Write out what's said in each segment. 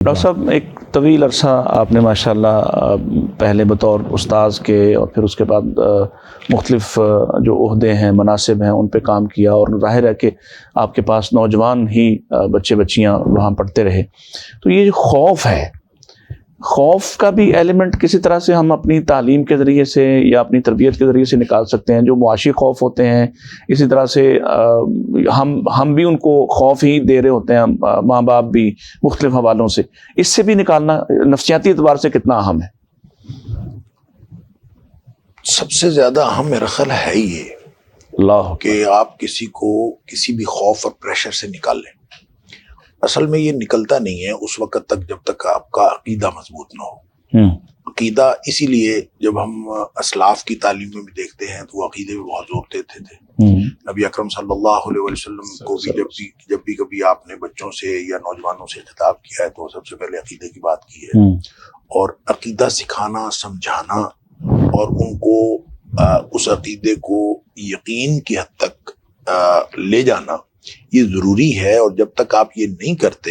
Doctor صاحب، ایک طویل عرصہ آپ نے ماشاءاللہ پہلے بطور استاذ کے اور پھر اس کے بعد مختلف جو عہدے ہیں، مناصب ہیں، ان پہ کام کیا، اور ظاہر ہے کہ آپ کے پاس نوجوان ہی بچے بچیاں وہاں پڑھتے رہے. تو یہ جو خوف ہے، خوف کا بھی ایلیمنٹ کسی طرح سے ہم اپنی تعلیم کے ذریعے سے یا اپنی تربیت کے ذریعے سے نکال سکتے ہیں. جو معاشی خوف ہوتے ہیں، اسی طرح سے ہم بھی ان کو خوف ہی دے رہے ہوتے ہیں، ماں باپ بھی مختلف حوالوں سے. اس سے بھی نکالنا نفسیاتی اعتبار سے کتنا اہم ہے؟ سب سے زیادہ اہم میرا خیال ہے یہ اللہ کہ آپ کسی کو کسی بھی خوف اور پریشر سے نکال لیں. اصل میں یہ نکلتا نہیں ہے اس وقت تک جب تک آپ کا عقیدہ مضبوط نہ ہو. عقیدہ اسی لیے جب ہم اسلاف کی تعلیم میں بھی دیکھتے ہیں تو وہ عقیدے میں بہت زور دیتے تھے. نبی اکرم صلی اللہ علیہ وسلم کو بھی جب بھی کبھی آپ نے بچوں سے یا نوجوانوں سے خطاب کیا ہے تو سب سے پہلے عقیدے کی بات کی ہے. اور عقیدہ سکھانا، سمجھانا اور ان کو اس عقیدے کو یقین کی حد تک لے جانا یہ ضروری ہے. اور جب تک آپ یہ نہیں کرتے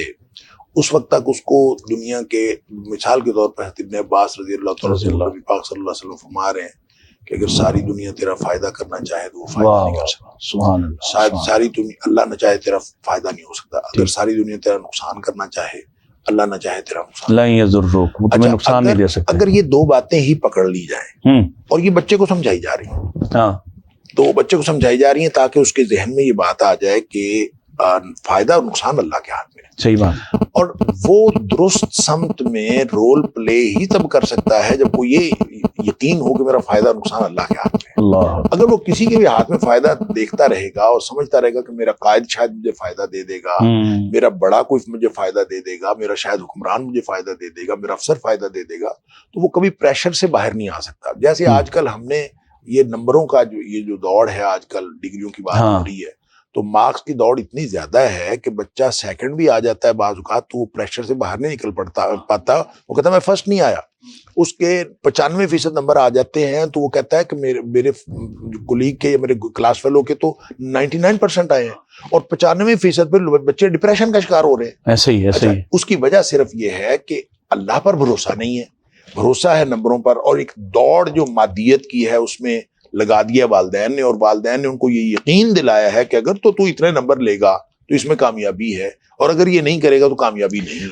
اس وقت تک اس کو دنیا کے مثال کے طور پر ابن عباس رضی اللہ تعالیٰ نبی پاک صلی اللہ علیہ وسلم فرما رہے ہیں کہ اگر ساری دنیا تیرا فائدہ کرنا چاہے تو وہ فائدہ نہیں کر سکتا. سبحان اللہ. ساری دنیا، اللہ نہ چاہے تیرا فائدہ نہیں ہو سکتا. اگر ساری دنیا تیرا نقصان کرنا چاہے، اللہ نہ چاہے تیرا نقصان. لا یضرک، وہ تمہیں نقصان نہیں دے سکتے. اگر یہ دو باتیں ہی پکڑ لی جائیں اور یہ بچے کو سمجھائی جا رہی ہیں، تو بچے کو سمجھائی جا رہی ہیں تاکہ اس کے ذہن میں یہ بات آ جائے کہ فائدہ اور نقصان اللہ کے ہاتھ میں ہے. صحیح بات. اور وہ درست سمت میں رول پلے ہی تب کر سکتا ہے جب کو یہ یقین ہو کہ میرا فائدہ اور نقصان اللہ کے ہاتھ میں ہے. اللہ. اگر وہ کسی کے بھی ہاتھ میں فائدہ دیکھتا رہے گا اور سمجھتا رہے گا کہ میرا قائد شاید مجھے فائدہ دے دے گا، میرا بڑا کوئی مجھے فائدہ دے دے گا، میرا شاید حکمران مجھے فائدہ دے دے گا، میرا افسر فائدہ دے دے گا، تو وہ کبھی پریشر سے باہر نہیں آ سکتا. جیسے آج کل ہم نے یہ نمبروں کا یہ جو دوڑ ہے، آج کل ڈگریوں کی بات ہو رہی ہے، تو مارکس کی دوڑ اتنی زیادہ ہے کہ بچہ سیکنڈ بھی آ جاتا ہے بعض اوقات تو وہ پریشر سے باہر نہیں نکل پاتا. وہ کہتا ہے میں فرسٹ نہیں آیا، اس کے 95% نمبر آ جاتے ہیں تو وہ کہتا ہے کہ میرے کولیگ کے یا میرے کلاس فیلو کے تو 99% آئے ہیں اور 95% پہ بچے ڈپریشن کا شکار ہو رہے ہیں. ایسے ہی. اس کی وجہ صرف یہ ہے کہ اللہ پر بھروسہ نہیں ہے، بھروسہ ہے نمبروں پر، اور ایک دوڑ جو مادیت کی ہے اس میں لگا دیا والدین نے، اور والدین نے ان کو یہ یقین دلایا ہے کہ اگر تو اتنے نمبر لے گا تو اس میں کامیابی ہے، اور اگر یہ نہیں کرے گا تو کامیابی نہیں.